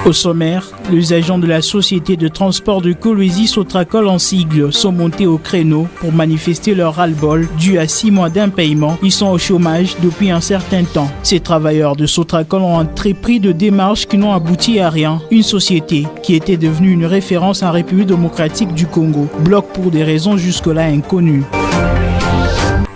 Au sommaire, les agents de la société de transport de Kolwezi Sotraco en sigle sont montés au créneau pour manifester leur ras-le-bol dû à 6 mois d'impayement. Ils sont au chômage depuis un certain temps. Ces travailleurs de Sotraco ont entrepris de démarches qui n'ont abouti à rien. Une société qui était devenue une référence en République démocratique du Congo bloque pour des raisons jusque-là inconnues.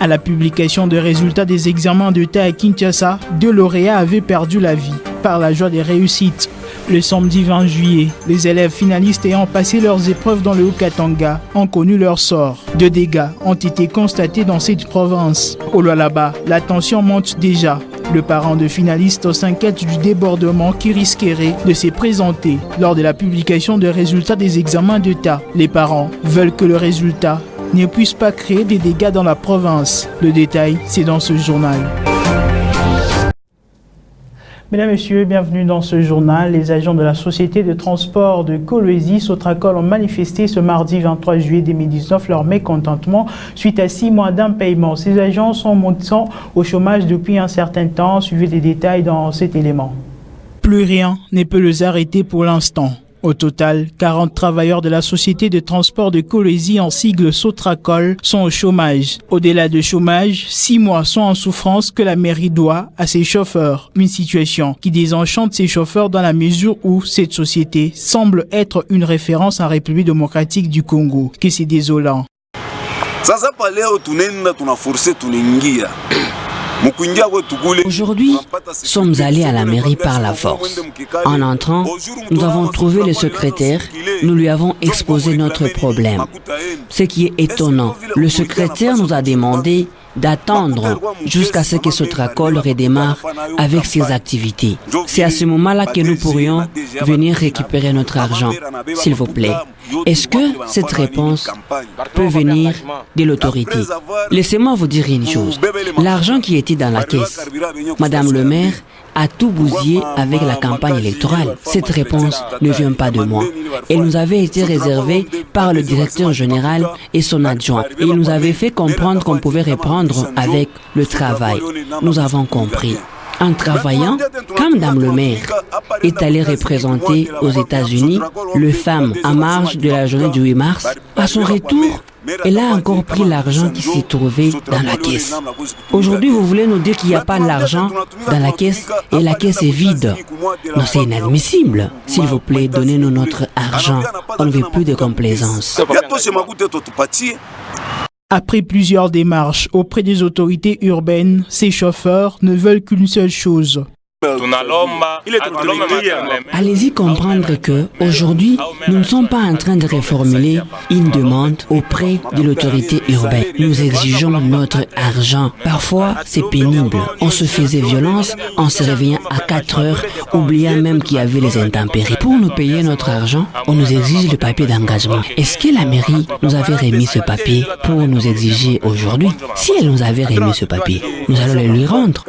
À la publication des résultats des examens d'État à Kinshasa, 2 lauréats avaient perdu la vie par la joie des réussites. Le samedi 20 juillet, les élèves finalistes ayant passé leurs épreuves dans le Haut-Katanga ont connu leur sort. 2 dégâts ont été constatés dans cette province. Au Lualaba, la tension monte déjà. Le parent de finalistes s'inquiète du débordement qui risquerait de se présenter lors de la publication des résultats des examens d'État. Les parents veulent que le résultat ne puisse pas créer des dégâts dans la province. Le détail, c'est dans ce journal. Mesdames et messieurs, bienvenue dans ce journal. Les agents de la société de transport de Kolwezi Sotraco ont manifesté ce mardi 23 juillet 2019 leur mécontentement suite à 6 mois d'impayement. Ces agents sont montés au chômage depuis un certain temps. Suivez les détails dans cet élément. Plus rien ne peut les arrêter pour l'instant. Au total, 40 travailleurs de la société de transport de Kolwezi en sigle Sotraco sont au chômage. Au-delà de chômage, 6 mois sont en souffrance que la mairie doit à ses chauffeurs. Une situation qui désenchante ses chauffeurs dans la mesure où cette société semble être une référence en République démocratique du Congo. Que c'est désolant. Aujourd'hui, sommes allés à la mairie par la force. En entrant, nous avons trouvé le secrétaire, nous lui avons exposé notre problème. Ce qui est étonnant, le secrétaire nous a demandé d'attendre jusqu'à ce que Sotraco redémarre avec ses activités. C'est à ce moment-là que nous pourrions venir récupérer notre argent. S'il vous plaît, est-ce que cette réponse peut venir de l'autorité? Laissez-moi vous dire une chose. L'argent qui était dans la caisse, Madame le maire a tout bousillé avec la campagne électorale. Cette réponse ne vient pas de moi. Elle nous avait été réservée par le directeur général et son adjoint. Et il nous avait fait comprendre qu'on pouvait reprendre avec le travail. Nous avons compris. En travaillant, quand Madame le maire est allée représenter aux États-Unis les femmes en marge de la journée du 8 mars, à son retour, elle a encore pris l'argent qui s'y trouvait dans la caisse. Aujourd'hui, vous voulez nous dire qu'il n'y a pas d'argent dans la caisse et la caisse est vide. Non, c'est inadmissible. S'il vous plaît, donnez-nous notre argent. On ne veut plus de complaisance. Après plusieurs démarches auprès des autorités urbaines, ces chauffeurs ne veulent qu'une seule chose. Allez-y comprendre que aujourd'hui, nous ne sommes pas en train de reformuler une demande auprès de l'autorité urbaine. Nous exigeons notre argent. Parfois, c'est pénible. On se faisait violence en se réveillant à 4 heures, oubliant même qu'il y avait les intempéries. Pour nous payer notre argent, on nous exige le papier d'engagement. Est-ce que la mairie nous avait remis ce papier pour nous exiger aujourd'hui? Si elle nous avait remis ce papier, nous allons le lui rendre.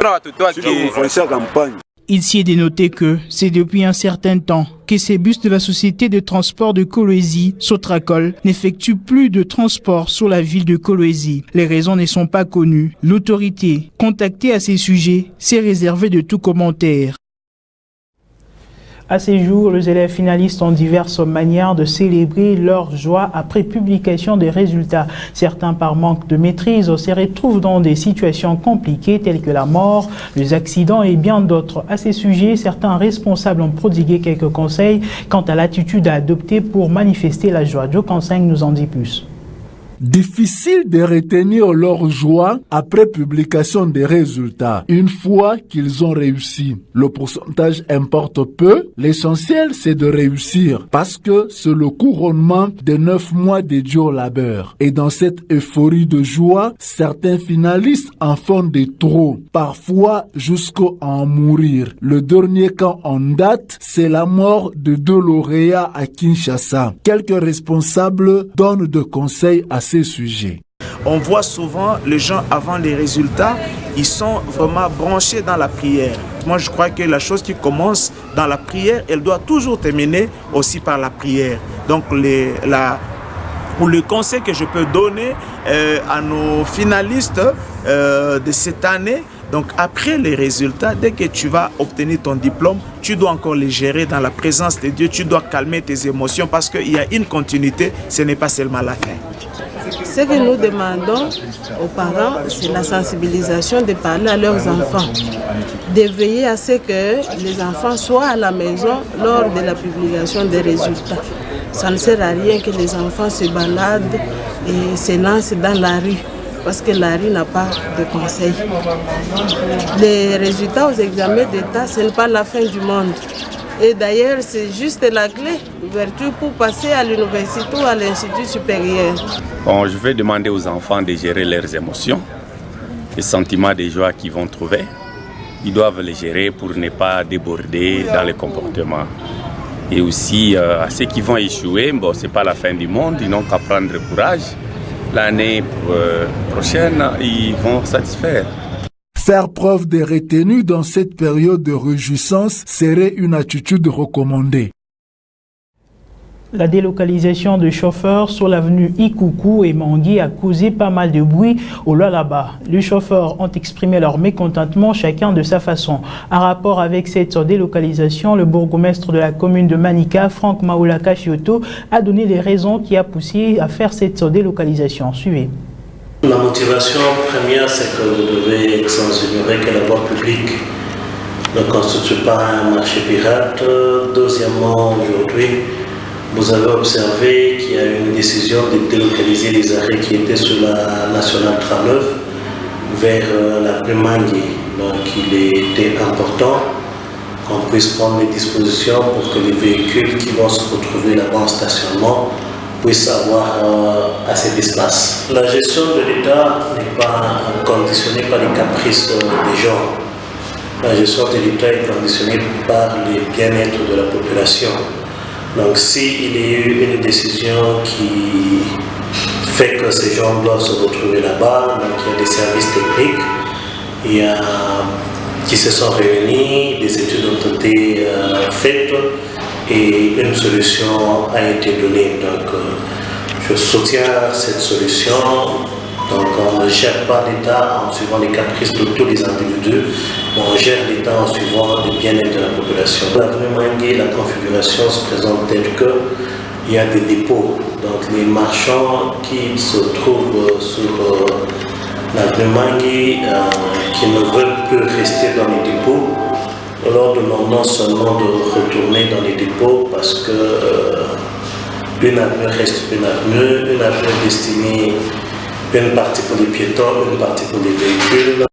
Il s'y est dénoté que c'est depuis un certain temps que ces bus de la société de transport de Kolwezi, Sotraco, n'effectuent plus de transport sur la ville de Kolwezi. Les raisons ne sont pas connues. L'autorité, contactée à ces sujets, s'est réservée de tout commentaire. À ces jours, les élèves finalistes ont diverses manières de célébrer leur joie après publication des résultats. Certains, par manque de maîtrise, se retrouvent dans des situations compliquées telles que la mort, les accidents et bien d'autres. À ces sujets, certains responsables ont prodigué quelques conseils quant à l'attitude à adopter pour manifester la joie. Joe Kanseng nous en dit plus. Difficile de retenir leur joie après publication des résultats, une fois qu'ils ont réussi. Le pourcentage importe peu, l'essentiel c'est de réussir, parce que c'est le couronnement de 9 mois de dur labeur. Et dans cette euphorie de joie, certains finalistes en font des trop, parfois jusqu'à en mourir. Le dernier cas en date, c'est la mort de 2 lauréats à Kinshasa. Quelques responsables donnent des conseils à ces sujets. On voit souvent les gens avant les résultats, ils sont vraiment branchés dans la prière. Moi, je crois que la chose qui commence dans la prière, elle doit toujours terminer aussi par la prière. Donc, le conseil que je peux donner à nos finalistes de cette année, Donc après les résultats, dès que tu vas obtenir ton diplôme, tu dois encore les gérer dans la présence de Dieu, tu dois calmer tes émotions parce qu'il y a une continuité, ce n'est pas seulement la fin. Ce que nous demandons aux parents, c'est la sensibilisation de parler à leurs enfants, de veiller à ce que les enfants soient à la maison lors de la publication des résultats. Ça ne sert à rien que les enfants se baladent et se lancent dans la rue, parce que la rue n'a pas de conseil. Les résultats aux examens d'État, ce n'est pas la fin du monde. Et d'ailleurs, c'est juste la clé d'ouverture pour passer à l'université ou à l'institut supérieur. Bon, je vais demander aux enfants de gérer leurs émotions, les sentiments de joie qu'ils vont trouver. Ils doivent les gérer pour ne pas déborder dans les comportements. Et aussi, à ceux qui vont échouer, bon, ce n'est pas la fin du monde, ils n'ont qu'à prendre courage. L'année prochaine, ils vont satisfaire. Faire preuve de retenue dans cette période de réjouissance serait une attitude recommandée. La délocalisation de chauffeurs sur l'avenue Ikuku et Mangui a causé pas mal de bruit au Lualaba. Les chauffeurs ont exprimé leur mécontentement chacun de sa façon. En rapport avec cette délocalisation, le bourgmestre de la commune de Manika, Franck Maoulaka Chioto, a donné les raisons qui a poussé à faire cette délocalisation. Suivez. La motivation première, c'est que vous devez sans ignorer que la voie publique ne constitue pas un marché pirate. Deuxièmement, aujourd'hui, vous avez observé qu'il y a eu une décision de délocaliser les arrêts qui étaient sur la nationale 39 vers l'avenue Mangui. Donc il était important qu'on puisse prendre les dispositions pour que les véhicules qui vont se retrouver là-bas en stationnement puissent avoir assez d'espace. La gestion de l'État n'est pas conditionnée par les caprices des gens. La gestion de l'État est conditionnée par le bien-être de la population. Donc s'il y a eu une décision qui fait que ces gens doivent se retrouver là-bas, donc il y a des services techniques qui se sont réunis, des études ont été faites et une solution a été donnée. Donc je soutiens cette solution. Donc on ne gère pas l'État en suivant les caprices de tous les individus, mais on gère l'État en suivant le bien-être de la population. L'avenue Mangui, la configuration se présente telle qu'il y a des dépôts. Donc les marchands qui se trouvent sur l'avenue Mangui, qui ne veulent plus rester dans les dépôts, leur demandons seulement de retourner dans les dépôts parce que une avenue reste une avenue destinée une partie pour les piétons, une partie pour les véhicules.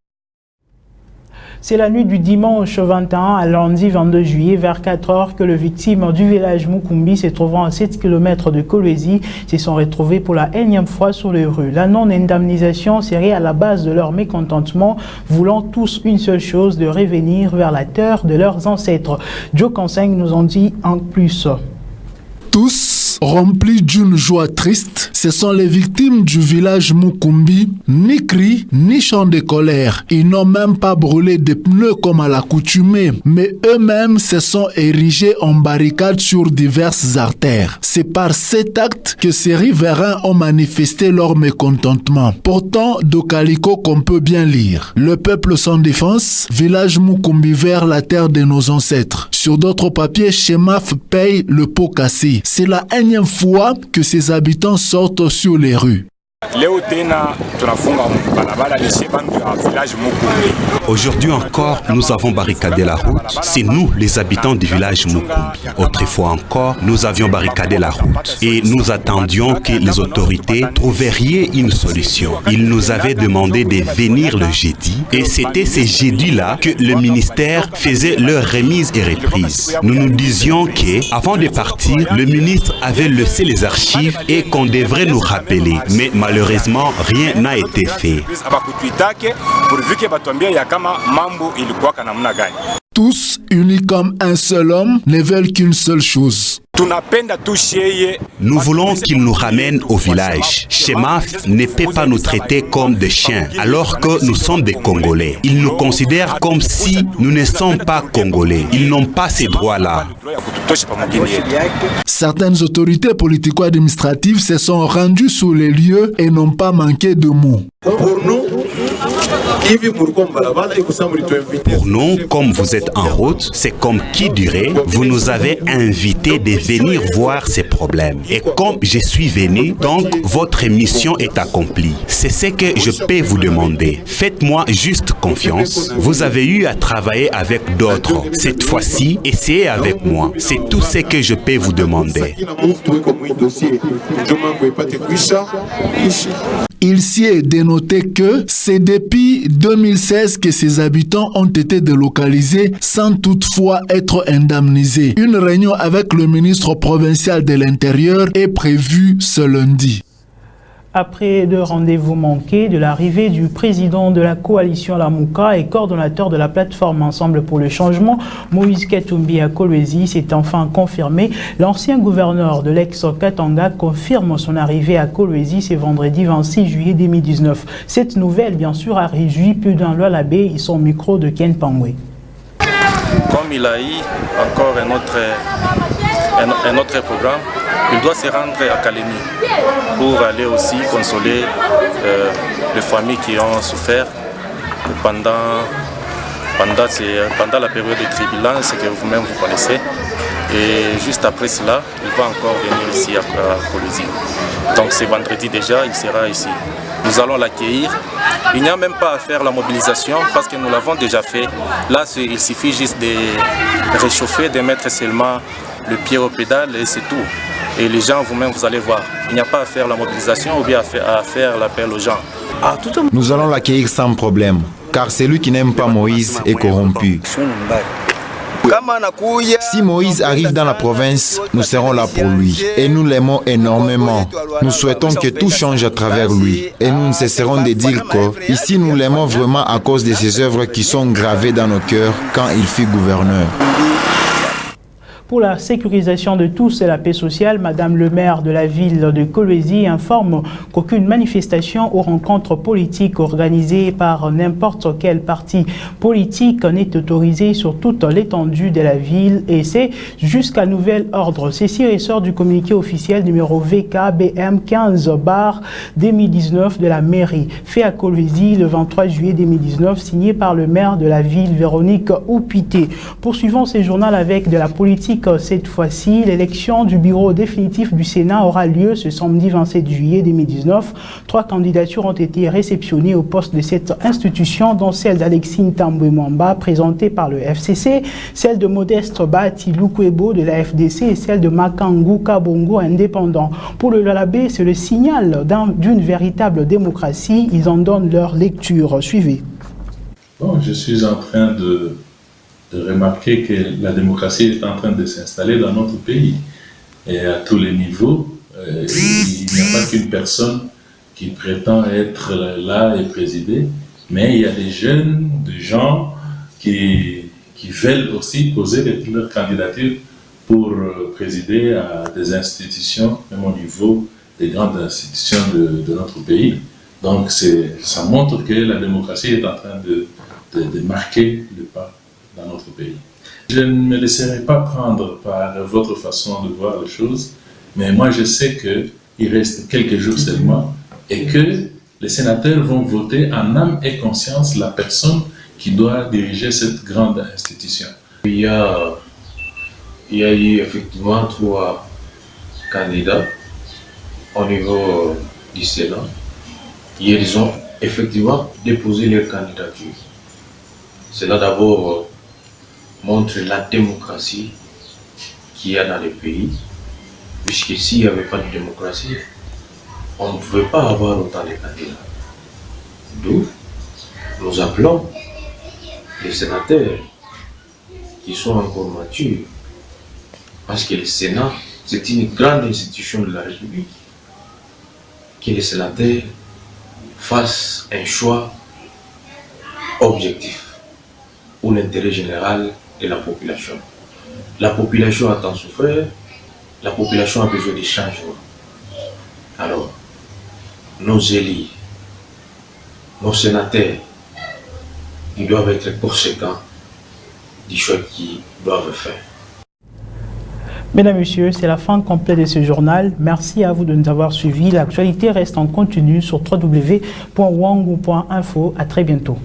C'est la nuit du dimanche 21 à lundi 22 juillet vers 4 heures que les victimes du village Mukumbi se trouvant à 7 km de Kolwezi se sont retrouvées pour la énième fois sur les rues. La non-indemnisation serait à la base de leur mécontentement, voulant tous une seule chose, de revenir vers la terre de leurs ancêtres. Joe Kanseng nous en dit en plus. Tous, remplis d'une joie triste, ce sont les victimes du village Mukumbi, ni cris, ni chants de colère. Ils n'ont même pas brûlé des pneus comme à l'accoutumée, mais eux-mêmes se sont érigés en barricades sur diverses artères. C'est par cet acte que ces riverains ont manifesté leur mécontentement. Pourtant, de Calico qu'on peut bien lire. Le peuple sans défense, village Mukumbi vers la terre de nos ancêtres. Sur d'autres papiers, Chemaf paye le pot cassé. C'est la énième fois que ses habitants sortent sur les rues. Aujourd'hui encore, nous avons barricadé la route. C'est nous, les habitants du village Mukumbi. Autrefois encore, nous avions barricadé la route et nous attendions que les autorités trouveraient une solution. Ils nous avaient demandé de venir le jeudi et c'était ce jeudi-là que le ministère faisait leur remise et reprise. Nous nous disions que, avant de partir, le ministre avait laissé les archives et qu'on devrait nous rappeler. Mais malheureusement, rien n'a été fait. Tous, unis comme un seul homme, ne veulent qu'une seule chose. Nous voulons qu'il nous ramène au village. Chemaf ne peut pas nous traiter comme des chiens alors que nous sommes des Congolais. Ils nous considèrent comme si nous ne sommes pas Congolais. Ils n'ont pas ces droits-là. Certaines autorités politico-administratives se sont rendues sur les lieux et n'ont pas manqué de mots. Pour nous, Pour nous, comme vous êtes en route, c'est comme qui dirait, vous nous avez invités de venir voir ces problèmes. Et comme je suis venu, donc votre mission est accomplie. C'est ce que je peux vous demander. Faites-moi juste confiance. Vous avez eu à travailler avec d'autres. Cette fois-ci, essayez avec moi. C'est tout ce que je peux vous demander. Il s'y est dénoté que c'est depuis 2016 que ces habitants ont été délocalisés sans toutefois être indemnisés. Une réunion avec le ministre provincial de l'Intérieur est prévue ce lundi. Après 2 rendez-vous manqués de l'arrivée du président de la coalition Lamuka et coordonnateur de la plateforme Ensemble pour le changement, Moïse Katumbi à Kolwezi, s'est enfin confirmé. L'ancien gouverneur de l'ex-Katanga confirme son arrivée à Kolwezi ce vendredi 26 juillet 2019. Cette nouvelle, bien sûr, a réjoui plus d'un Lualabé et son micro de Ken Pangwe. Comme il a eu encore un autre programme, il doit se rendre à Kalemi pour aller aussi consoler les familles qui ont souffert pendant la période de turbulence que vous-même vous connaissez. Et juste après cela, il va encore venir ici à Kolwezi. Donc c'est vendredi déjà, il sera ici. Nous allons l'accueillir. Il n'y a même pas à faire la mobilisation parce que nous l'avons déjà fait. Là, il suffit juste de réchauffer, de mettre seulement le pied au pédale et c'est tout. Et les gens, vous-même, vous allez voir. Il n'y a pas à faire la mobilisation ou bien à faire l'appel aux gens. Nous allons l'accueillir sans problème, car celui qui n'aime pas Moïse est corrompu. Si Moïse arrive dans la province, nous serons là pour lui. Et nous l'aimons énormément. Nous souhaitons que tout change à travers lui. Et nous ne cesserons de dire que, ici, nous l'aimons vraiment à cause de ses œuvres qui sont gravées dans nos cœurs quand il fut gouverneur. Pour la sécurisation de tous et la paix sociale, Madame le maire de la ville de Kolwezi informe qu'aucune manifestation ou rencontre politique organisée par n'importe quel parti politique n'est autorisée sur toute l'étendue de la ville et c'est jusqu'à nouvel ordre. Ceci ressort du communiqué officiel numéro VKBM 15/2019 de la mairie, fait à Kolwezi le 23 juillet 2019, signé par le maire de la ville, Véronique Oupité. Poursuivons ce journal avec de la politique. Cette fois-ci, l'élection du bureau définitif du Sénat aura lieu ce samedi 27 juillet 2019. 3 candidatures ont été réceptionnées au poste de cette institution, dont celle d'Alexine Tambwe-Mwamba, présentée par le FCC, celle de Modeste Bahati Lukwebo de la FDC et celle de Makangu Kabongo, indépendant. Pour le Lualabé, c'est le signal d'une véritable démocratie. Ils en donnent leur lecture. Suivez. Bon, je suis en train de remarquer que la démocratie est en train de s'installer dans notre pays. Et à tous les niveaux, il n'y a pas qu'une personne qui prétend être là et présider, mais il y a des jeunes, des gens qui veulent aussi poser leur candidature pour présider à des institutions, même au niveau des grandes institutions de notre pays. Donc ça montre que la démocratie est en train de marquer le pas dans notre pays. Je ne me laisserai pas prendre par votre façon de voir les choses, mais moi je sais qu'il reste quelques jours seulement et que les sénateurs vont voter en âme et conscience la personne qui doit diriger cette grande institution. Il y a eu effectivement 3 candidats au niveau du Sénat. Ils ont effectivement déposé leur candidature. Cela d'abord montre la démocratie qu'il y a dans le pays, puisque s'il n'y avait pas de démocratie, on ne pouvait pas avoir autant de candidats. D'où nous appelons les sénateurs qui sont encore matures, parce que le Sénat, c'est une grande institution de la République, que les sénateurs fassent un choix objectif pour l'intérêt général de la population. La population a tant souffert, la population a besoin de changement. Alors, nos élus, nos sénateurs, ils doivent être conséquents du choix qu'ils doivent faire. Mesdames, Messieurs, c'est la fin complète de ce journal. Merci à vous de nous avoir suivis. L'actualité reste en continu sur www.wangu.info. À très bientôt.